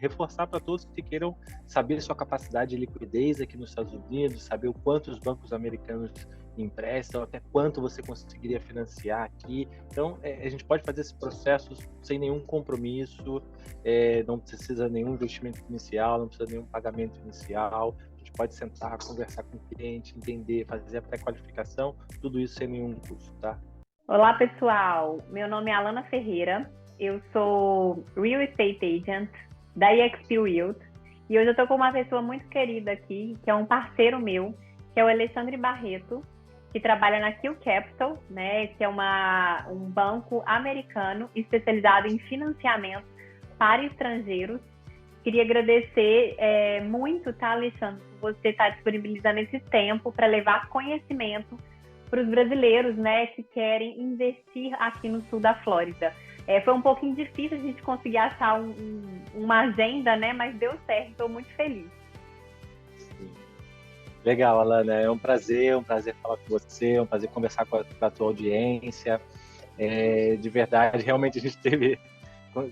reforçar para todos que queiram saber sua capacidade de liquidez aqui nos Estados Unidos, saber o quanto os bancos americanos emprestam, até quanto você conseguiria financiar aqui. Então, a gente pode fazer esse processo sem nenhum compromisso, não precisa nenhum investimento inicial, não precisa nenhum pagamento inicial. A gente pode sentar, conversar com o cliente, entender, fazer a pré-qualificação, tudo isso sem nenhum custo, tá? Olá, pessoal. Meu nome é Alana Ferreira. Eu sou Real Estate Agent da eXp Realty. E hoje eu estou com uma pessoa muito querida aqui, que é um parceiro meu, que é o Alexandre Barreto, que trabalha na Q Capital, né, que é um banco americano especializado em financiamento para estrangeiros. Queria agradecer muito, tá, Alexandre, por você estar disponibilizando esse tempo para levar conhecimento para os brasileiros, né, que querem investir aqui no sul da Flórida. Foi um pouquinho difícil a gente conseguir achar uma agenda, né, mas deu certo, estou muito feliz. Legal, Alana, é um prazer falar com você, é um prazer conversar com a tua audiência. De verdade, realmente a gente teve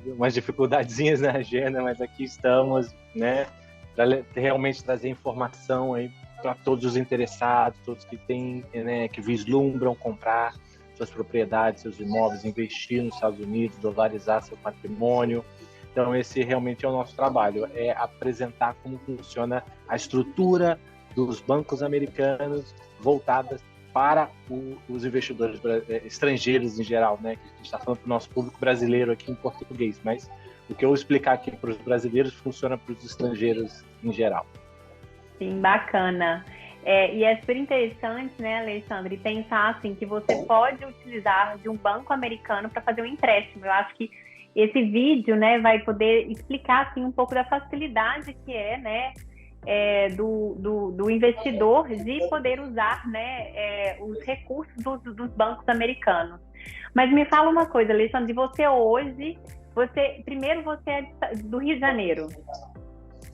umas dificuldadezinhas na agenda, mas aqui estamos, né, para realmente trazer informação aí para todos os interessados, todos que têm, né, que vislumbram comprar suas propriedades, seus imóveis, investir nos Estados Unidos, dolarizar seu patrimônio. Então, esse realmente é o nosso trabalho, é apresentar como funciona a estrutura dos bancos americanos voltadas para os investidores estrangeiros em geral, né? Que a gente está falando para o nosso público brasileiro aqui em português, mas o que eu vou explicar aqui para os brasileiros funciona para os estrangeiros em geral. Sim, bacana. E é super interessante, né, Alexandre, pensar assim, que você pode utilizar de um banco americano para fazer um empréstimo. Eu acho que esse vídeo, né, vai poder explicar assim, um pouco da facilidade que né, do investidor de poder usar, né, os recursos dos bancos americanos. Mas me fala uma coisa, Alexandre, você hoje, primeiro você é do Rio de Janeiro.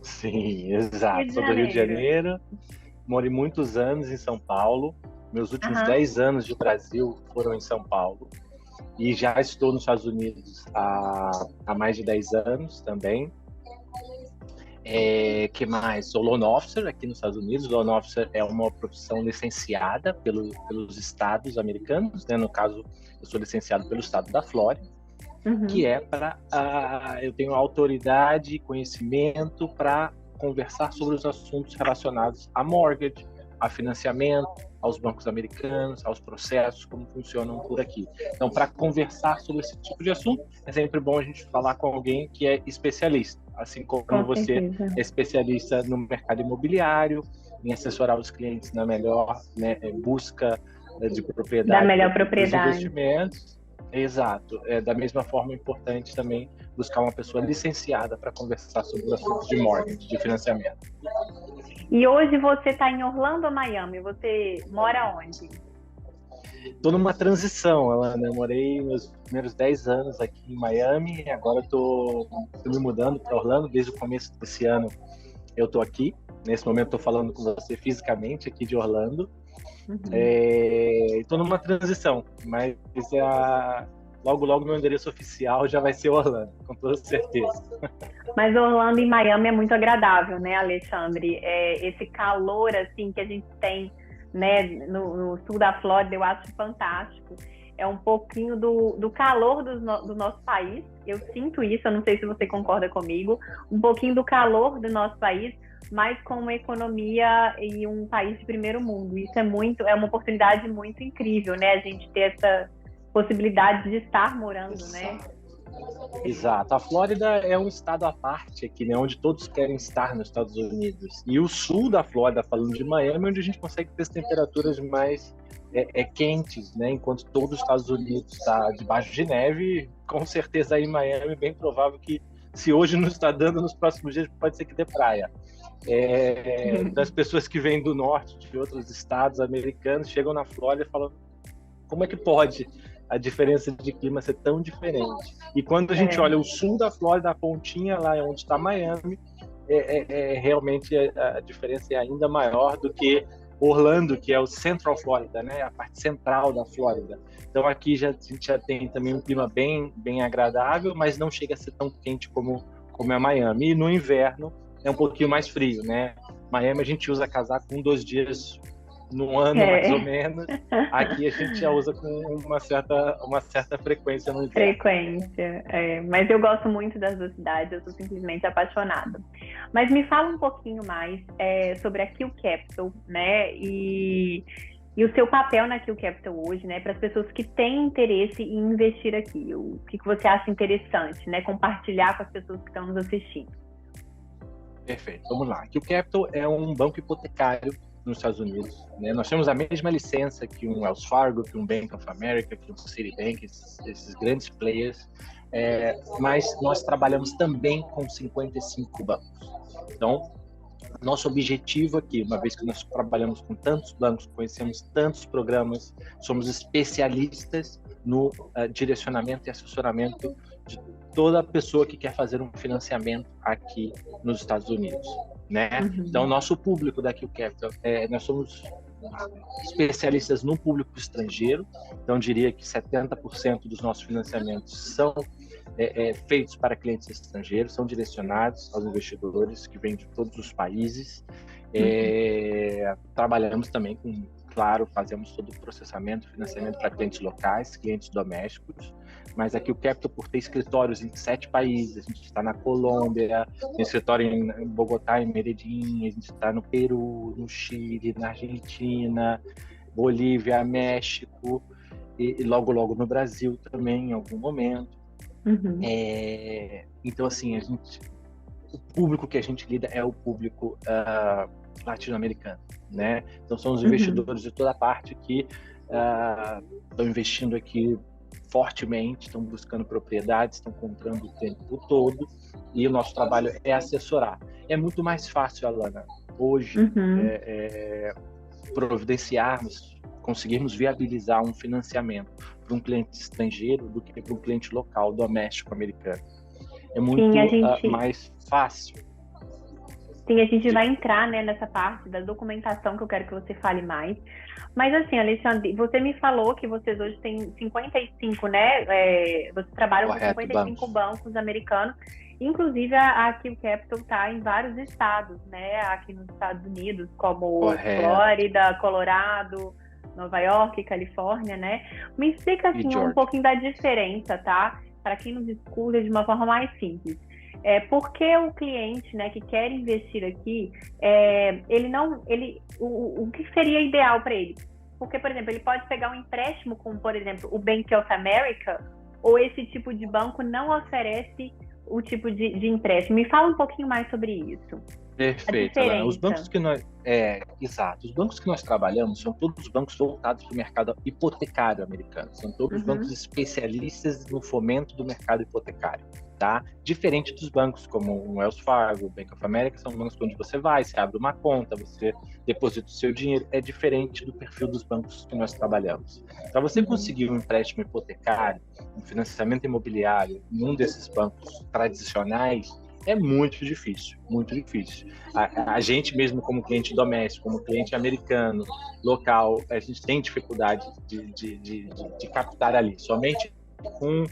Sim, exato. Sou do Rio de Janeiro, morei muitos anos em São Paulo. Meus últimos 10 anos de Brasil foram em São Paulo. E já estou nos Estados Unidos há mais de 10 anos também. Que mais? Sou loan officer aqui nos Estados Unidos. Loan officer é uma profissão licenciada pelos estados americanos, né? No caso, eu sou licenciado pelo estado da Flórida. Que é para eu tenho autoridade e conhecimento para conversar sobre os assuntos relacionados a mortgage, a financiamento, aos bancos americanos, aos processos, como funcionam por aqui. Então, para conversar sobre esse tipo de assunto, é sempre bom a gente falar com alguém que é especialista, assim como você é especialista no mercado imobiliário, em assessorar os clientes na melhor, né, busca de propriedade, da melhor propriedade, dos investimentos. Exato. Da mesma forma, é importante também buscar uma pessoa licenciada para conversar sobre os assuntos de mortgage, de financiamento. E hoje você está em Orlando ou Miami? Você mora onde? Estou numa transição, Alana. Eu morei meus primeiros 10 anos aqui em Miami, e agora estou me mudando para Orlando. Desde o começo desse ano eu estou aqui. Nesse momento estou falando com você fisicamente aqui de Orlando. Estou numa transição, mas logo meu endereço oficial já vai ser Orlando, com toda certeza. Mas Orlando e Miami é muito agradável, né, Alexandre? Esse calor assim que a gente tem, né, no sul da Flórida, eu acho fantástico. É um pouquinho do calor do nosso país. Eu sinto isso, eu não sei se você concorda comigo. Um pouquinho do calor do nosso país, mas com uma economia e um país de primeiro mundo. Isso é uma oportunidade muito incrível, né? A gente ter essa possibilidade de estar morando, né? Exato. A Flórida é um estado à parte aqui, né? Onde todos querem estar nos Estados Unidos. E o sul da Flórida, falando de Miami, onde a gente consegue ter as temperaturas mais quentes, né? Enquanto todo os Estados Unidos está debaixo de neve, com certeza aí em Miami é bem provável que, se hoje não está dando, nos próximos dias pode ser que dê praia. Das pessoas que vêm do norte, de outros estados americanos, chegam na Flórida e falam: como é que pode a diferença de clima ser tão diferente? E quando a gente olha o sul da Flórida, a pontinha lá onde está Miami, realmente a diferença é ainda maior do que Orlando, que é o Central Florida, né? A parte central da Flórida. Então aqui a gente já tem também um clima bem agradável, mas não chega a ser tão quente como como é Miami. E no inverno é um pouquinho mais frio, né? Miami a gente usa casaco 2 dias no ano, mais ou menos. Aqui a gente já usa com uma certa frequência no inverno. Frequência, mas eu gosto muito das duas cidades, eu sou simplesmente apaixonada. Mas me fala um pouquinho mais sobre a Q Capital, né? E o seu papel na Q Capital hoje, né? Para as pessoas que têm interesse em investir aqui. O que você acha interessante, né? Compartilhar com as pessoas que estão nos assistindo. Perfeito, vamos lá. A Q Capital é um banco hipotecário nos Estados Unidos, né? Nós temos a mesma licença que um Wells Fargo, que um Bank of America, que um Citibank, esses grandes players, mas nós trabalhamos também com 55 bancos. Então, nosso objetivo aqui, uma vez que nós trabalhamos com tantos bancos, conhecemos tantos programas, somos especialistas no direcionamento e assessoramento de toda pessoa que quer fazer um financiamento aqui nos Estados Unidos, né? Então, nosso público da Q Capital, nós somos especialistas no público estrangeiro, então diria que 70% dos nossos financiamentos são feitos para clientes estrangeiros, são direcionados aos investidores que vêm de todos os países. Trabalhamos também com, claro, fazemos todo o processamento, financiamento para clientes locais, clientes domésticos, mas aqui o Capital, por ter escritórios em 7 países, a gente está na Colômbia, tem escritório em Bogotá, em Medellín, a gente está no Peru, no Chile, na Argentina, Bolívia, México, e logo no Brasil também, em algum momento. Então, assim, o público que a gente lida é o público latino-americano, né? Então, são os investidores de toda parte que estão investindo aqui fortemente, estão buscando propriedades, estão comprando o tempo todo, e o nosso trabalho é assessorar. É muito mais fácil, Alana, hoje, providenciarmos, conseguirmos viabilizar um financiamento para um cliente estrangeiro do que para um cliente local, doméstico, americano. É muito mais fácil. Sim, a gente vai entrar, né, nessa parte da documentação que eu quero que você fale mais. Mas assim, Alexandre, você me falou que vocês hoje têm 55, né? Você trabalha com 55 bancos americanos. Inclusive, a Q Capital está em vários estados, né? Aqui nos Estados Unidos, como Flórida, Colorado, Nova York, Califórnia, né? Me explica assim um pouquinho da diferença, tá? Para quem nos escuta de uma forma mais simples. Por que o cliente, né, que quer investir aqui, o que seria ideal para ele? Porque, por exemplo, ele pode pegar um empréstimo como, por exemplo, o Bank of America, ou esse tipo de banco não oferece o tipo de empréstimo. Me fala um pouquinho mais sobre isso. Perfeito, Alana. Os bancos que nós, os bancos que nós trabalhamos são todos bancos voltados para o mercado hipotecário americano. São todos bancos especialistas no fomento do mercado hipotecário, tá? Diferente dos bancos como o Wells Fargo, o Bank of America, são bancos onde você vai, você abre uma conta, você deposita o seu dinheiro. É diferente do perfil dos bancos que nós trabalhamos. Para você conseguir um empréstimo hipotecário, um financiamento imobiliário em um desses bancos tradicionais, é muito difícil, muito difícil. A gente mesmo como cliente doméstico, como cliente americano, local, a gente tem dificuldade de captar ali. Somente com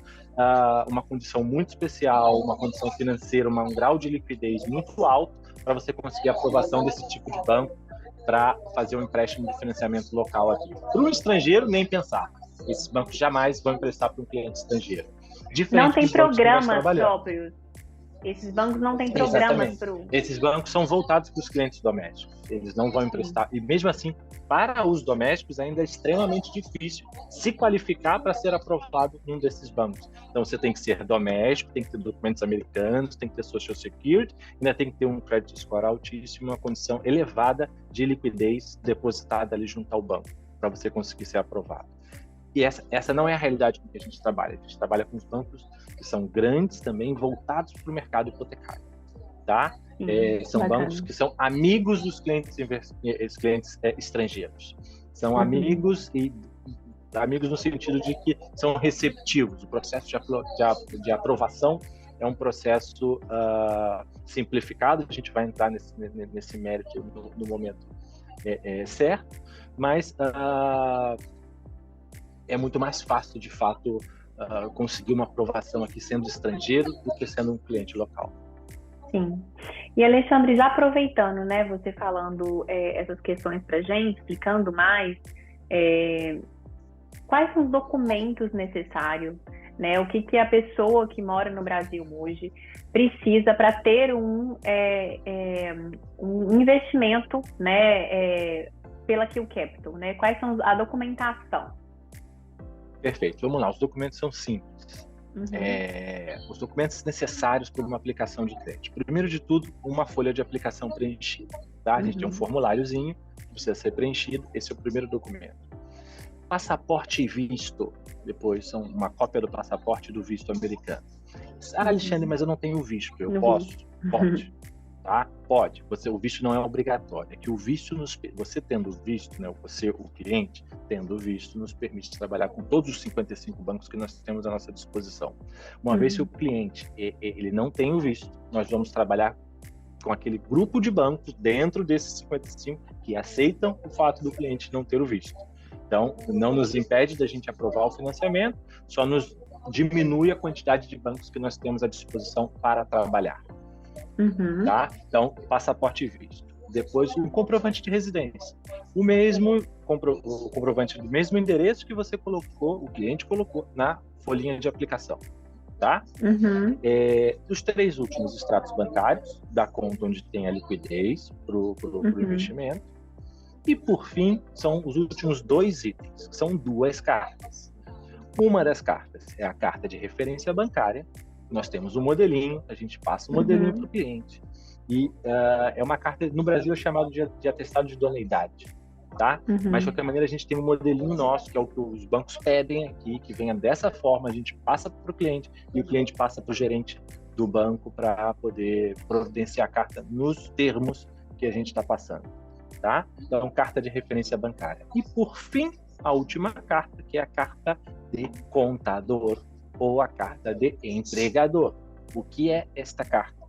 uma condição muito especial, uma condição financeira, um grau de liquidez muito alto para você conseguir a aprovação desse tipo de banco para fazer um empréstimo de financiamento local aqui. Para um estrangeiro, nem pensar. Esses bancos jamais vão emprestar para um cliente estrangeiro. Diferente não tem programas próprios. Esses bancos não têm programas para o... Esses bancos são voltados para os clientes domésticos. Eles não vão emprestar. E mesmo assim, para os domésticos, ainda é extremamente difícil se qualificar para ser aprovado em um desses bancos. Então, você tem que ser doméstico, tem que ter documentos americanos, tem que ter Social Security, ainda tem que ter um credit score altíssimo, uma condição elevada de liquidez depositada ali junto ao banco, para você conseguir ser aprovado. E essa não é a realidade com que a gente trabalha. A gente trabalha com os bancos que são grandes também, voltados para o mercado hipotecário, tá? São bacana. Bancos que são amigos dos clientes, estrangeiros. São amigos no sentido de que são receptivos. O processo de aprovação é um processo simplificado. A gente vai entrar nesse mérito no momento certo, mas é muito mais fácil, de fato, conseguir uma aprovação aqui sendo estrangeiro do que sendo um cliente local. Sim. E Alexandre, já aproveitando, né, você falando essas questões para gente, explicando mais, é, quais são os documentos necessários, né? O que a pessoa que mora no Brasil hoje precisa para ter um investimento, né, pela Kill Capital, né? Quais são a documentação? Perfeito, vamos lá. Os documentos são simples. Os documentos necessários para uma aplicação de crédito. Primeiro de tudo, uma folha de aplicação preenchida. Tá? A gente tem um formuláriozinho que precisa ser preenchido. Esse é o primeiro documento. Passaporte e visto. Depois são uma cópia do passaporte e do visto americano. Alexandre, mas eu não tenho visto. Eu posso? Pode. Tá? Pode. O visto não é obrigatório. É que o visto você tendo visto, né, você, o cliente, tendo visto, nos permite trabalhar com todos os 55 bancos que nós temos à nossa disposição. Uma vez que o cliente ele não tem o visto, nós vamos trabalhar com aquele grupo de bancos dentro desses 55 que aceitam o fato do cliente não ter o visto. Então, não nos impede da gente aprovar o financiamento, só nos diminui a quantidade de bancos que nós temos à disposição para trabalhar. Tá? Então, passaporte e visto. Depois, um comprovante de residência. O comprovante do mesmo endereço que você colocou, o cliente colocou na folhinha de aplicação. Tá? Os 3 últimos extratos bancários da conta onde tem a liquidez para o investimento. E, por fim, são os últimos 2 itens, que são 2 cartas. Uma das cartas é a carta de referência bancária. Nós temos um modelinho, a gente passa o modelinho para o cliente. E é uma carta, no Brasil é chamado de atestado de idoneidade. Tá? Mas, de qualquer maneira, a gente tem um modelinho nosso, que é o que os bancos pedem aqui, que venha dessa forma, a gente passa para o cliente e o cliente passa para o gerente do banco para poder providenciar a carta nos termos que a gente está passando. Tá? Então, carta de referência bancária. E, por fim, a última carta, que é a carta de contador ou a carta de empregador. O que é esta carta?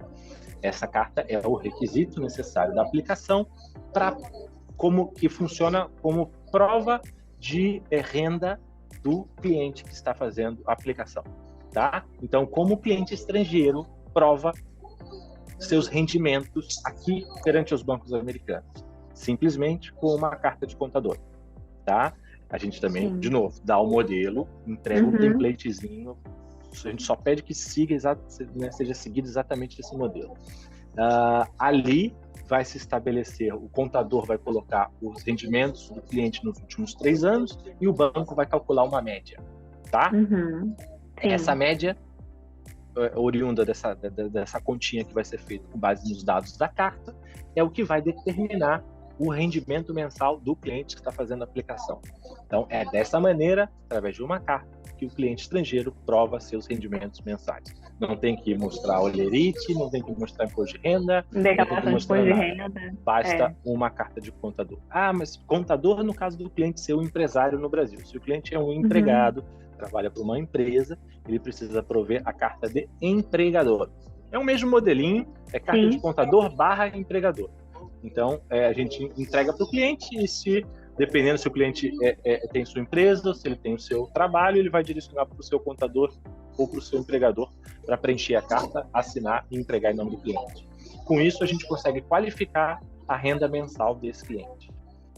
Essa carta é o requisito necessário da aplicação que funciona como prova de renda do cliente que está fazendo a aplicação. Tá? Então, como o cliente estrangeiro prova seus rendimentos aqui perante os bancos americanos? Simplesmente com uma carta de contador, tá? A gente também, de novo, dá o modelo, entrega um templatezinho, a gente só pede que seja seguido exatamente esse modelo. Ali vai se estabelecer, o contador vai colocar os rendimentos do cliente nos últimos 3 anos e o banco vai calcular uma média, tá? Essa média, oriunda dessa continha que vai ser feita com base nos dados da carta, é o que vai determinar o rendimento mensal do cliente que está fazendo a aplicação. Então, é dessa maneira, através de uma carta, que o cliente estrangeiro prova seus rendimentos mensais. Não tem que mostrar olherite, não tem que mostrar imposto de renda, não tem que mostrar nada. Basta uma carta de contador. Mas contador no caso do cliente ser um empresário no Brasil. Se o cliente é um empregado, trabalha para uma empresa, ele precisa prover a carta de empregador. É o mesmo modelinho, é carta de contador / empregador. Então, a gente entrega para o cliente e dependendo se o cliente tem sua empresa, ou se ele tem o seu trabalho, ele vai direcionar para o seu contador ou para o seu empregador para preencher a carta, assinar e entregar em nome do cliente. Com isso, a gente consegue qualificar a renda mensal desse cliente,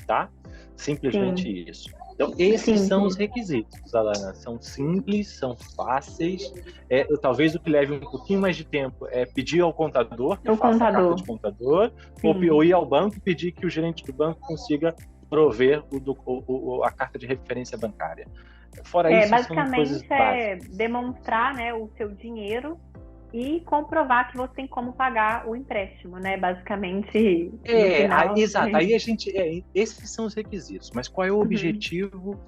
tá? Simplesmente isso. Então, esses são os requisitos, Alana. São simples, são fáceis. Talvez o que leve um pouquinho mais de tempo é pedir ao contador que faça a carta de contador, ou ir ao banco e pedir que o gerente do banco consiga prover a carta de referência bancária. Fora isso, basicamente, são coisas básicas. Demonstrar, né, o seu dinheiro e comprovar que você tem como pagar o empréstimo, né? Basicamente. Exato. Aí a gente. Esses são os requisitos. Mas qual é o objetivo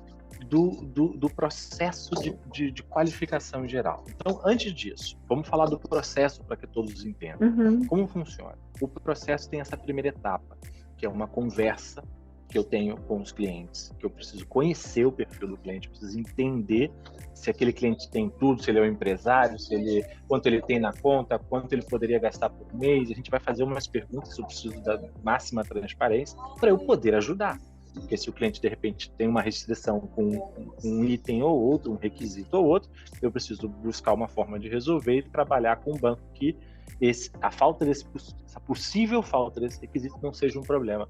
do processo de qualificação em geral? Então, antes disso, vamos falar do processo para que todos entendam. Como funciona? O processo tem essa primeira etapa, que é uma conversa que eu tenho com os clientes, que eu preciso conhecer o perfil do cliente, preciso entender se aquele cliente tem tudo, se ele é um empresário, quanto ele tem na conta, quanto ele poderia gastar por mês. A gente vai fazer umas perguntas, eu preciso da máxima transparência para eu poder ajudar. Porque se o cliente, de repente, tem uma restrição com um item ou outro, um requisito ou outro, eu preciso buscar uma forma de resolver e trabalhar com um banco que essa possível falta desse requisito não seja um problema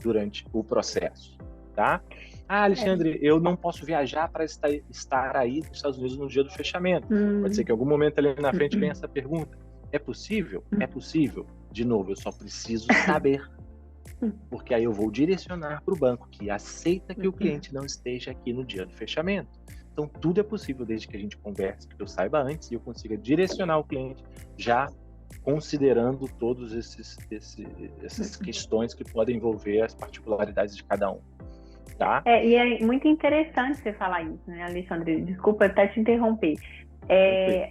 durante o processo, tá? Ah, Alexandre, eu não posso viajar para estar aí nos Estados Unidos no dia do fechamento. Pode ser que em algum momento ali na frente venha essa pergunta. É possível? É possível. De novo, eu só preciso saber, porque aí eu vou direcionar para o banco que aceita que o cliente não esteja aqui no dia do fechamento. Então, tudo é possível desde que a gente converse, que eu saiba antes e eu consiga direcionar o cliente já considerando todas essas questões que podem envolver as particularidades de cada um. Tá? E é muito interessante você falar isso, né, Alexandre? Desculpa até te interromper.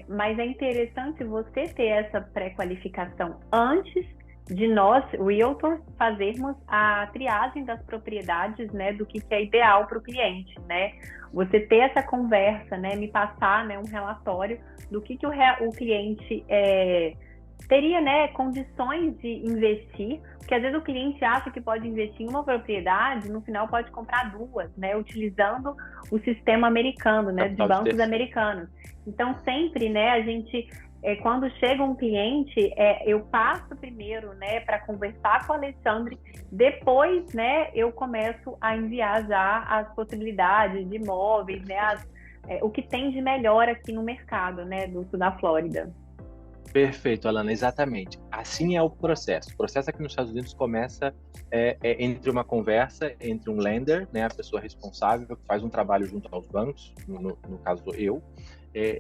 Mas é interessante você ter essa pré-qualificação antes de nós, realtors, fazermos a triagem das propriedades, né, do que é ideal para o cliente, né? Você ter essa conversa, né, me passar, né, um relatório do que o cliente teria, né, condições de investir, porque às vezes o cliente acha que pode investir em uma propriedade, no final pode comprar duas, né, utilizando o sistema americano, né, de bancos americanos. Então sempre, né, a gente quando chega um cliente, eu passo primeiro, né, para conversar com o Alexandre, depois, né, eu começo a enviar já as possibilidades de imóveis, né, o que tem de melhor aqui no mercado, né, do sul da Flórida. Perfeito, Alana, exatamente. Assim é o processo. O processo aqui nos Estados Unidos começa entre uma conversa entre um lender, né, a pessoa responsável que faz um trabalho junto aos bancos, no caso eu.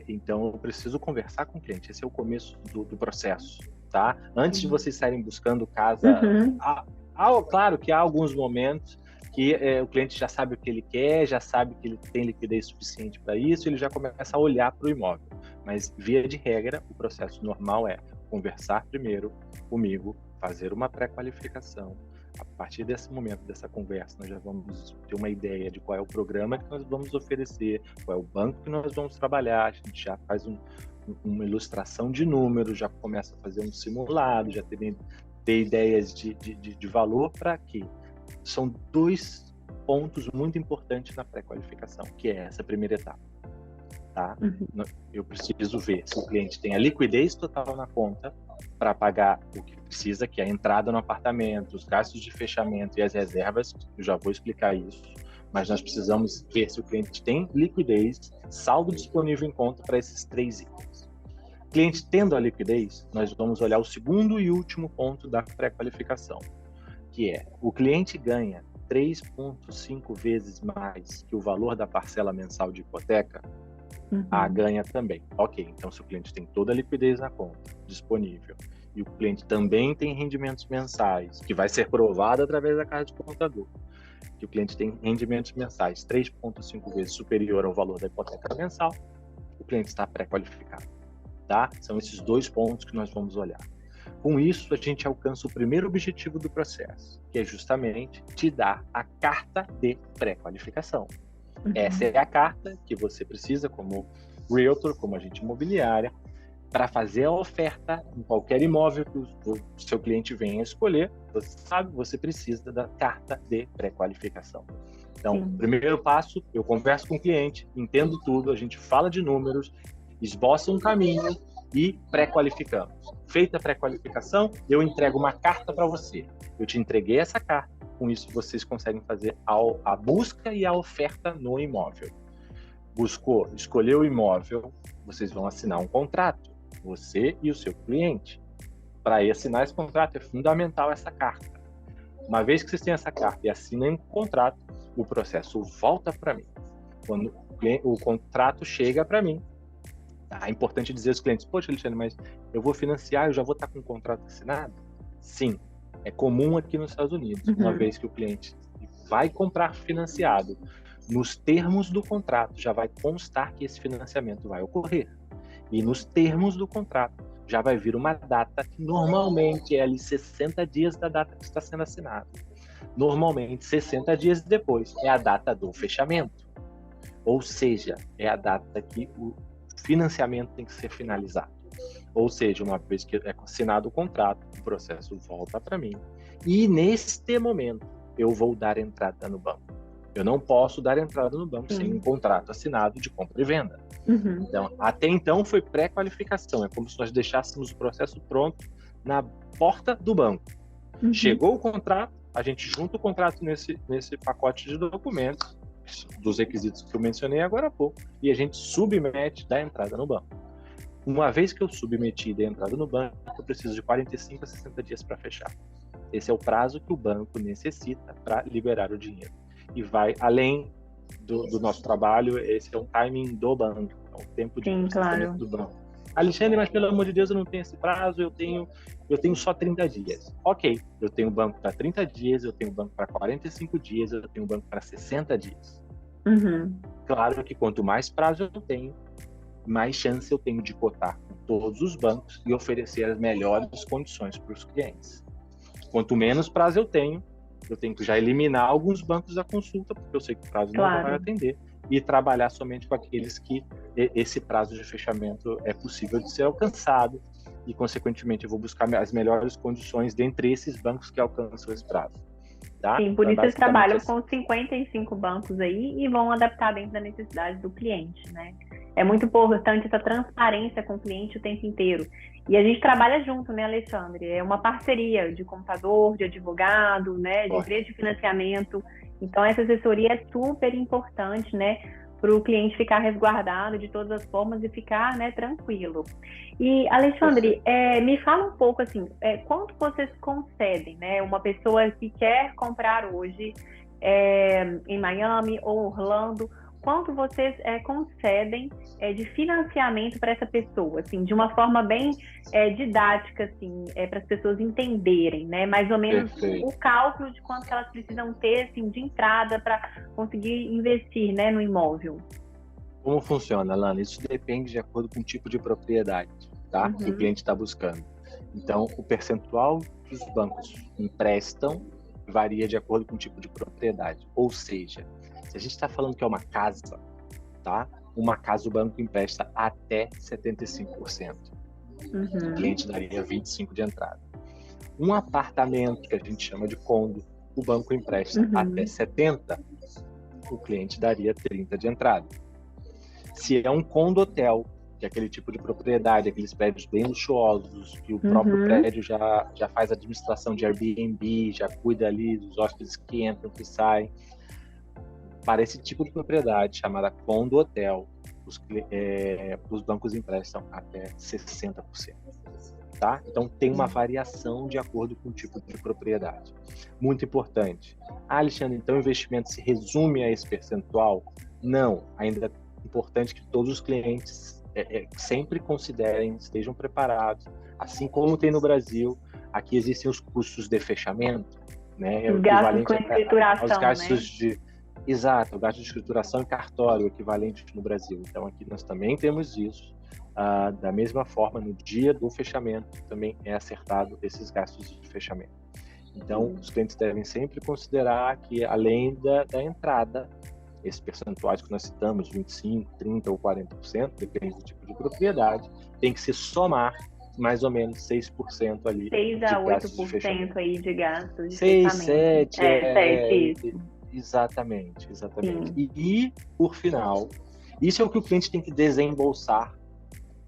Então, eu preciso conversar com o cliente. Esse é o começo do processo, tá? Antes de vocês saírem buscando casa... Claro que há alguns momentos que o cliente já sabe o que ele quer, já sabe que ele tem liquidez suficiente para isso, ele já começa a olhar para o imóvel. Mas, via de regra, o processo normal é conversar primeiro comigo, fazer uma pré-qualificação. A partir desse momento, dessa conversa, nós já vamos ter uma ideia de qual é o programa que nós vamos oferecer, qual é o banco que nós vamos trabalhar, a gente já faz uma ilustração de números, já começa a fazer um simulado, já ter ideias de valor para quê? São 2 pontos muito importantes na pré-qualificação, que é essa primeira etapa. Tá? Eu preciso ver se o cliente tem a liquidez total na conta para pagar o que precisa, que é a entrada no apartamento, os gastos de fechamento e as reservas. Eu já vou explicar isso, mas nós precisamos ver se o cliente tem liquidez, saldo disponível em conta para esses 3 itens. Cliente tendo a liquidez, nós vamos olhar o segundo e último ponto da pré-qualificação, que é o cliente ganha 3,5 vezes mais que o valor da parcela mensal de hipoteca. Ganha também. Ok, então se o cliente tem toda a liquidez na conta disponível e o cliente também tem rendimentos mensais, que vai ser provado através da carta de contador, que o cliente tem rendimentos mensais 3,5 vezes superior ao valor da hipoteca mensal, o cliente está pré-qualificado. Tá? São esses 2 pontos que nós vamos olhar. Com isso, a gente alcança o primeiro objetivo do processo, que é justamente te dar a carta de pré-qualificação. Essa é a carta que você precisa como realtor, como agente imobiliária, para fazer a oferta em qualquer imóvel que o seu cliente venha escolher. Você sabe, você precisa da carta de pré-qualificação. Então, primeiro passo, eu converso com o cliente, entendo tudo, a gente fala de números, esboça um caminho e pré-qualificamos. Feita a pré-qualificação, eu entrego uma carta para você. Eu te entreguei essa carta. Com isso, vocês conseguem fazer a busca e a oferta no imóvel. Buscou, escolheu o imóvel, vocês vão assinar um contrato, você e o seu cliente. Para assinar esse contrato, é fundamental essa carta. Uma vez que vocês têm essa carta e assinam o contrato, o processo volta para mim. Quando o contrato chega para mim, é importante dizer aos clientes, poxa, Alexandre, mas eu vou financiar, eu já vou estar com o contrato assinado? Sim. É comum aqui nos Estados Unidos, uma vez que o cliente vai comprar financiado, nos termos do contrato já vai constar que esse financiamento vai ocorrer. E nos termos do contrato já vai vir uma data que normalmente é ali 60 dias da data que está sendo assinado. Normalmente, 60 dias depois é a data do fechamento. Ou seja, é a data que o financiamento tem que ser finalizado. Ou seja, uma vez que é assinado o contrato, o processo volta para mim. E neste momento, eu vou dar entrada no banco. Eu não posso dar entrada no banco sem um contrato assinado de compra e venda. Então, até então foi pré-qualificação. É como se nós deixássemos o processo pronto na porta do banco. Chegou o contrato, a gente junta o contrato nesse pacote de documentos, dos requisitos que eu mencionei agora há pouco, e a gente submete da entrada no banco. Uma vez que eu submeti da entrada no banco, eu preciso de 45 a 60 dias para fechar. Esse é o prazo que o banco necessita para liberar o dinheiro. E vai além do nosso trabalho, esse é um timing do banco, é o tempo de processamento do banco. Alexandre, mas pelo amor de Deus, eu não tenho esse prazo, eu tenho só 30 dias. Ok, eu tenho banco para 30 dias, eu tenho banco para 45 dias, eu tenho banco para 60 dias. Claro que quanto mais prazo eu tenho, mais chance eu tenho de cotar com todos os bancos e oferecer as melhores condições para os clientes. Quanto menos prazo eu tenho que já eliminar alguns bancos da consulta, porque eu sei que o prazo não vai atender, e trabalhar somente com aqueles que esse prazo de fechamento é possível de ser alcançado, e, consequentemente, eu vou buscar as melhores condições dentre esses bancos que alcançam esse prazo. Tá? Sim, por isso eles trabalham com 55 bancos aí e vão adaptar dentro da necessidade do cliente, né? É muito importante essa transparência com o cliente o tempo inteiro. E a gente trabalha junto, né, Alexandre? É uma parceria de computador, de advogado, né, de empresa de financiamento. Então, essa assessoria é super importante, né, para o cliente ficar resguardado de todas as formas e ficar, né, tranquilo. E, Alexandre, me fala um pouco, assim, quanto vocês concedem, né? Uma pessoa que quer comprar hoje em Miami ou Orlando, quanto vocês concedem de financiamento para essa pessoa, assim, de uma forma bem didática, assim, para as pessoas entenderem, né? Mais ou menos o cálculo de quanto que elas precisam ter, assim, de entrada para conseguir investir, né, no imóvel. Como funciona, Alana? Isso depende de acordo com o tipo de propriedade, tá? Que o cliente está buscando. Então, o percentual que os bancos emprestam varia de acordo com o tipo de propriedade. Ou seja, se a gente está falando que é uma casa, tá? Uma casa o banco empresta até 75%. O cliente daria 25% de entrada. Um apartamento, que a gente chama de condo, o banco empresta até 70%, o cliente daria 30% de entrada. Se é um condo-hotel, que é aquele tipo de propriedade, aqueles prédios bem luxuosos, que o próprio prédio já faz administração de Airbnb, já cuida ali dos hóspedes que entram, que saem. Para esse tipo de propriedade, chamada condo-hotel, os bancos emprestam até 60%. Tá? Então, tem uma variação de acordo com o tipo de propriedade. Muito importante. Alexandre, então o investimento se resume a esse percentual? Não, ainda é importante que todos os clientes sempre considerem, estejam preparados, assim como tem no Brasil. Aqui existem os custos de fechamento, né? Os gastos com escrituração, aos gastos, né? Exato, o gasto de escrituração e cartório, equivalente no Brasil. Então, aqui nós também temos isso. Da mesma forma, no dia do fechamento, também é acertado esses gastos de fechamento. Então, os clientes devem sempre considerar que, além da entrada, esses percentuais que nós citamos, 25%, 30% ou 40%, depende do tipo de propriedade, tem que se somar mais ou menos 6% ali. 6 a 8% aí de gastos de 6, fechamento. 7, isso. Exatamente. E, por final, isso é o que o cliente tem que desembolsar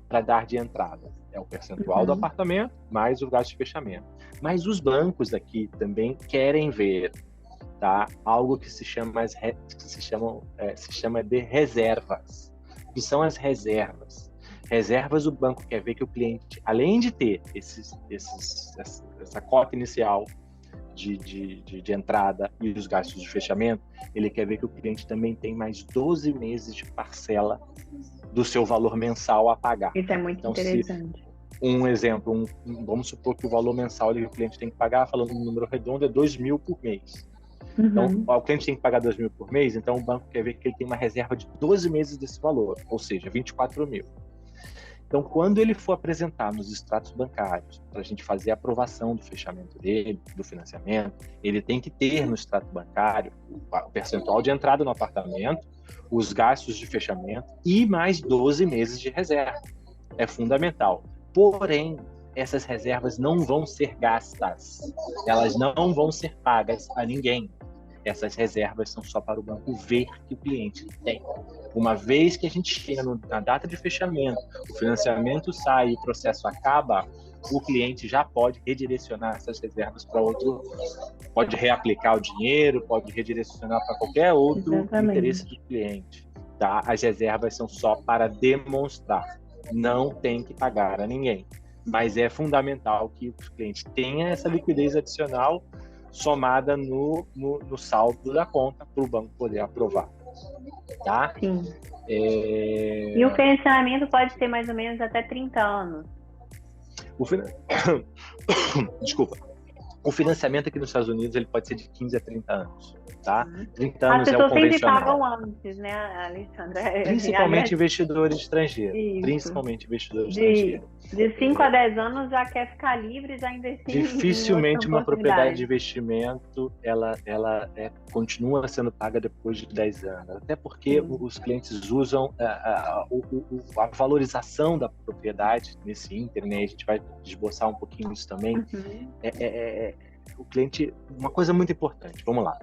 para dar de entrada. É o percentual do apartamento mais o gasto de fechamento. Mas os bancos aqui também querem ver, tá, algo que se chama de reservas. O que são as reservas? Reservas, o banco quer ver que o cliente, além de ter essa cota inicial de entrada e os gastos de fechamento, ele quer ver que o cliente também tem mais 12 meses de parcela do seu valor mensal a pagar. Isso é muito interessante. Um exemplo, vamos supor que o valor mensal que o cliente tem que pagar, falando um número redondo, é 2.000 por mês. Então, o cliente tem que pagar 2.000 por mês, então o banco quer ver que ele tem uma reserva de 12 meses desse valor, ou seja, 24.000. Então, quando ele for apresentar nos extratos bancários, para a gente fazer a aprovação do fechamento dele, do financiamento, ele tem que ter no extrato bancário o percentual de entrada no apartamento, os gastos de fechamento e mais 12 meses de reserva. É fundamental. Porém, essas reservas não vão ser gastas. Elas não vão ser pagas a ninguém. Essas reservas são só para o banco ver que o cliente tem. Uma vez que a gente chega na data de fechamento, o financiamento sai e o processo acaba, o cliente já pode redirecionar essas reservas para outro, pode reaplicar o dinheiro, pode redirecionar para qualquer outro interesse do cliente. Tá? As reservas são só para demonstrar, não tem que pagar a ninguém. Mas é fundamental que o cliente tenha essa liquidez adicional somada no saldo da conta para o banco poder aprovar. Tá? Sim. E o financiamento pode ser mais ou menos até 30 anos. Desculpa. O financiamento aqui nos Estados Unidos ele pode ser de 15 a 30 anos. Tá? 30 anos é o convencional. As pessoas sempre pagam antes, né, Alexandra? Principalmente investidores estrangeiros. Isso. Principalmente investidores estrangeiros. De 5 a 10 anos já quer ficar livre, já investir dificilmente uma propriedade de investimento ela continua sendo paga depois de 10 anos. Até porque os clientes usam a valorização da propriedade nesse ínterim, né? A gente vai esboçar um pouquinho isso também. O cliente, uma coisa muito importante, vamos lá.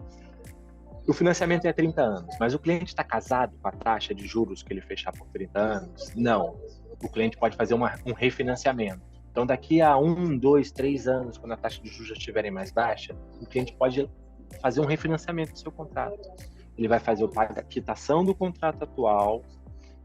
O financiamento é 30 anos, mas o cliente está casado com a taxa de juros que ele fechar por 30 anos? Não. O cliente pode fazer um refinanciamento. Então, daqui a 1, 2, 3 anos, quando a taxa de juros já estiverem mais baixa, o cliente pode fazer um refinanciamento do seu contrato. Ele vai fazer a quitação do contrato atual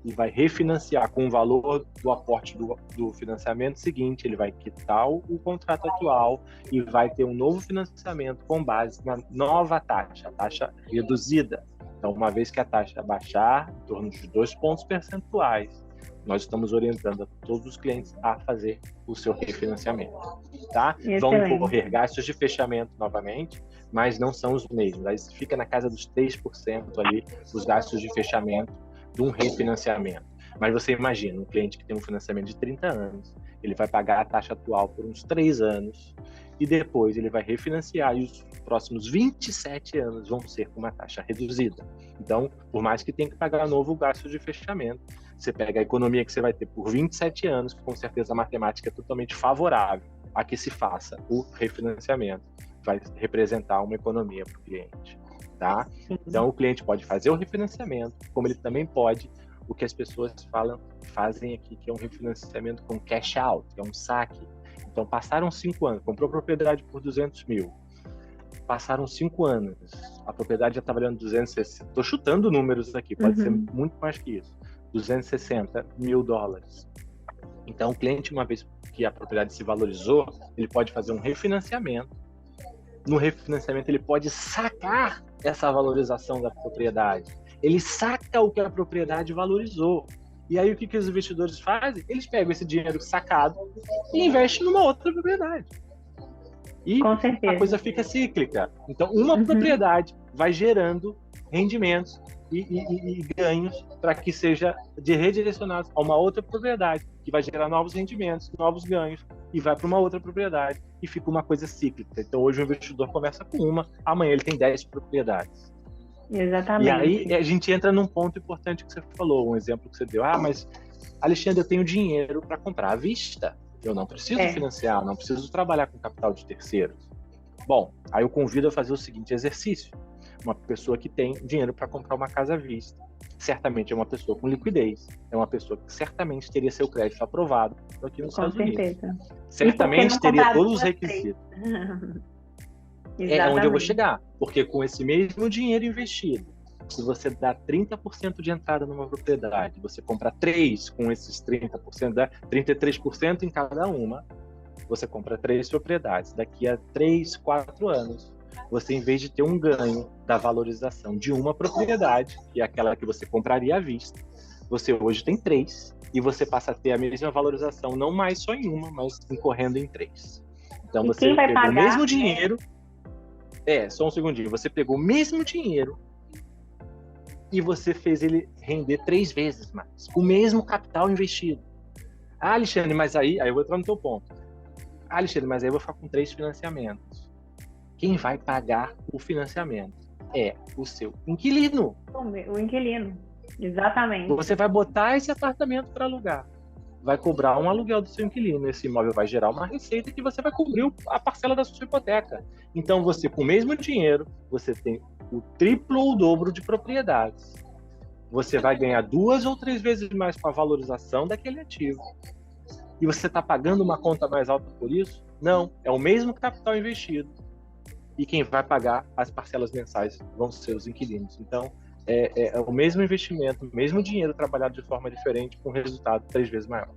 e vai refinanciar com o valor do aporte do financiamento seguinte. Ele vai quitar o contrato atual e vai ter um novo financiamento com base na nova taxa, a taxa reduzida. Então, uma vez que a taxa baixar em torno de 2 pontos percentuais, nós estamos orientando a todos os clientes a fazer o seu refinanciamento. Tá? Vão incorrer gastos de fechamento novamente, mas não são os mesmos. Aí fica na casa dos 3% ali, os gastos de fechamento de um refinanciamento. Mas você imagina, um cliente que tem um financiamento de 30 anos, ele vai pagar a taxa atual por uns 3 anos e depois ele vai refinanciar e os próximos 27 anos vão ser com uma taxa reduzida. Então, por mais que tenha que pagar novo gasto de fechamento, você pega a economia que você vai ter por 27 anos, que com certeza a matemática é totalmente favorável a que se faça o refinanciamento, vai representar uma economia para o cliente. Tá? Então, o cliente pode fazer o refinanciamento, como ele também pode, o que as pessoas fazem aqui, que é um refinanciamento com cash out, que é um saque. Então, passaram 5 anos, comprou a propriedade por 200 mil, passaram 5 anos, a propriedade já está valendo 260, estou chutando números aqui, pode ser muito mais que isso, 260 mil dólares. Então, o cliente, uma vez que a propriedade se valorizou, ele pode fazer um refinanciamento. No refinanciamento, ele pode sacar essa valorização da propriedade. Ele saca o que a propriedade valorizou. E aí, o que os investidores fazem? Eles pegam esse dinheiro sacado e investem numa outra propriedade. E a coisa fica cíclica. Então, uma propriedade vai gerando rendimentos e ganhos para que seja redirecionado a uma outra propriedade, que vai gerar novos rendimentos, novos ganhos, e vai para uma outra propriedade, e fica uma coisa cíclica. Então, hoje o investidor começa com uma, amanhã ele tem 10 propriedades. Exatamente. E aí a gente entra num ponto importante que você falou, um exemplo que você deu. Mas, Alexandre, eu tenho dinheiro para comprar à vista. Eu não preciso financiar, não preciso trabalhar com capital de terceiros. Bom, aí eu convido a fazer o seguinte exercício. Uma pessoa que tem dinheiro para comprar uma casa à vista, certamente é uma pessoa com liquidez, é uma pessoa que certamente teria seu crédito aprovado aqui nos Estados Unidos. Certamente teria todos os requisitos. É onde eu vou chegar, porque com esse mesmo dinheiro investido, se você dá 30% de entrada numa propriedade, você compra 3 com esses 30%, dá 33% em cada uma, você compra 3 propriedades. Daqui a 3, 4 anos, você, em vez de ter um ganho da valorização de uma propriedade, que é aquela que você compraria à vista, você hoje tem 3, e você passa a ter a mesma valorização, não mais só em uma, mas incorrendo em 3. Então, você pegou o mesmo dinheiro... só um segundinho. Você pegou o mesmo dinheiro e você fez ele render 3 vezes mais. O mesmo capital investido. Alexandre, mas aí eu vou entrar no teu ponto. Alexandre, mas aí eu vou ficar com 3 financiamentos. Quem vai pagar o financiamento é o seu inquilino. O inquilino, exatamente. Você vai botar esse apartamento para alugar. Vai cobrar um aluguel do seu inquilino. Esse imóvel vai gerar uma receita que você vai cobrir a parcela da sua hipoteca. Então, você, com o mesmo dinheiro, você tem o triplo ou o dobro de propriedades. Você vai ganhar 2 ou 3 vezes mais com a valorização daquele ativo. E você está pagando uma conta mais alta por isso? Não, é o mesmo capital investido. E quem vai pagar as parcelas mensais vão ser os inquilinos. Então, é o mesmo investimento, o mesmo dinheiro trabalhado de forma diferente, com resultado 3 vezes maior.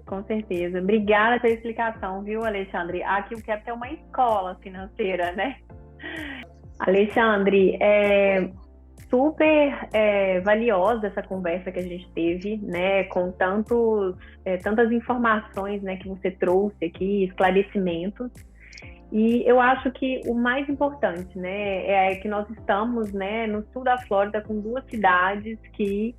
Com certeza. Obrigada pela explicação, viu, Alexandre? Aqui o Capital é uma escola financeira, né? Alexandre, super valiosa essa conversa que a gente teve, né? Com tantas informações, né, que você trouxe aqui, esclarecimentos. E eu acho que o mais importante, né, é que nós estamos, né, no sul da Flórida com 2 cidades que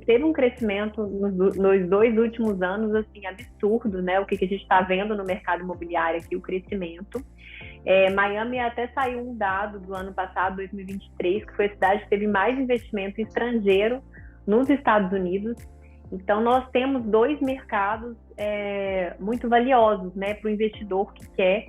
teve um crescimento nos 2 últimos anos, assim, absurdo, né, o que a gente está vendo no mercado imobiliário aqui, o crescimento. Miami até saiu um dado do ano passado, 2023, que foi a cidade que teve mais investimento estrangeiro nos Estados Unidos. Então, nós temos 2 mercados muito valiosos, né, para o investidor que quer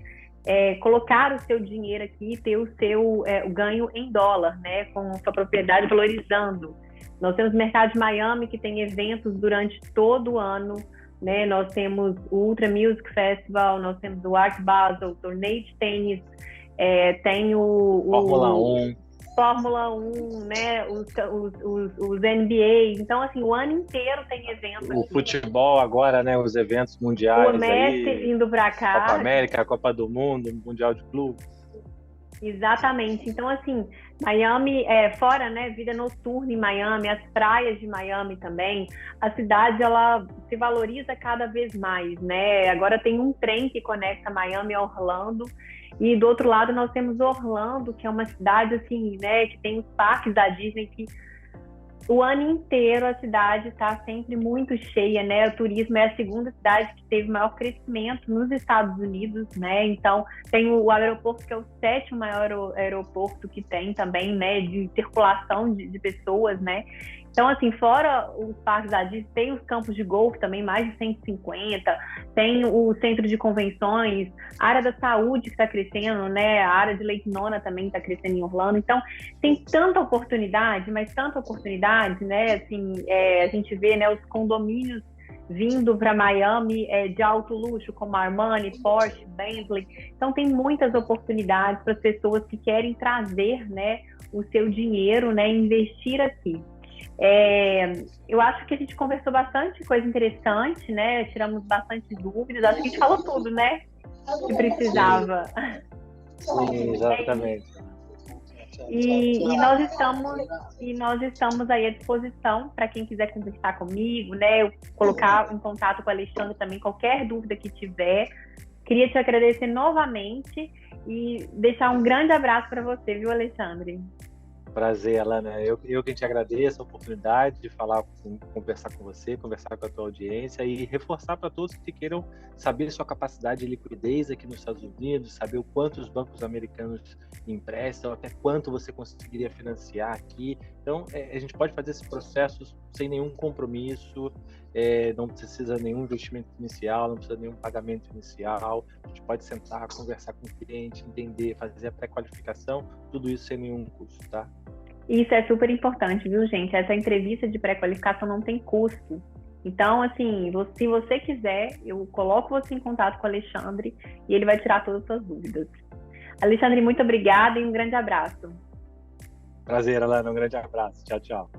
colocar o seu dinheiro aqui e ter o seu ganho em dólar, né, com sua propriedade valorizando. Nós temos o mercado de Miami, que tem eventos durante todo o ano, né? Nós temos o Ultra Music Festival, nós temos o Art Basel, o torneio de tênis, tem Fórmula 1, né? Os NBA. Então, assim, o ano inteiro tem eventos. O futebol agora, né? Os eventos mundiais. O Messi indo para cá. Copa América, Copa do Mundo, Mundial de Clubes. Exatamente. Então, assim, Miami, fora, né, vida noturna em Miami, as praias de Miami também, a cidade, ela se valoriza cada vez mais, né? Agora tem um trem que conecta Miami a Orlando, e do outro lado nós temos Orlando, que é uma cidade, assim, né, que tem os parques da Disney, que o ano inteiro a cidade está sempre muito cheia, né? O turismo é a segunda cidade que teve maior crescimento nos Estados Unidos, né? Então, tem o aeroporto, que é o 7º maior aeroporto que tem também, né? De circulação de pessoas, né? Então, assim, fora os parques da Disney, tem os campos de golfe também, mais de 150, tem o centro de convenções, a área da saúde que está crescendo, né? A área de Lake Nona também está crescendo em Orlando. Então, tem tanta oportunidade, mas tanta oportunidade, né? Assim, a gente vê, né, os condomínios vindo para Miami de alto luxo, como Armani, Porsche, Bentley. Então, tem muitas oportunidades para as pessoas que querem trazer, né, o seu dinheiro, né, investir aqui. Eu acho que a gente conversou bastante coisa interessante, né? Tiramos bastante dúvidas. Acho que a gente falou tudo, né? Que precisava. Sim, exatamente. E nós estamos aí à disposição para quem quiser conversar comigo, né? Eu colocar em contato com o Alexandre também, qualquer dúvida que tiver. Queria te agradecer novamente e deixar um grande abraço para você, viu, Alexandre? Prazer, Alana. Eu que te agradeço a oportunidade de conversar com você, conversar com a tua audiência e reforçar para todos que queiram saber sua capacidade de liquidez aqui nos Estados Unidos, saber o quanto os bancos americanos emprestam, até quanto você conseguiria financiar aqui. Então, a gente pode fazer esse processo sem nenhum compromisso, não precisa nenhum investimento inicial, não precisa nenhum pagamento inicial. A gente pode sentar, conversar com o cliente, entender, fazer a pré-qualificação, tudo isso sem nenhum custo, tá? Isso é super importante, viu, gente? Essa entrevista de pré-qualificação não tem custo. Então, assim, se você quiser, eu coloco você em contato com o Alexandre e ele vai tirar todas as suas dúvidas. Alexandre, muito obrigada e um grande abraço. Prazer, Alana. Um grande abraço. Tchau, tchau.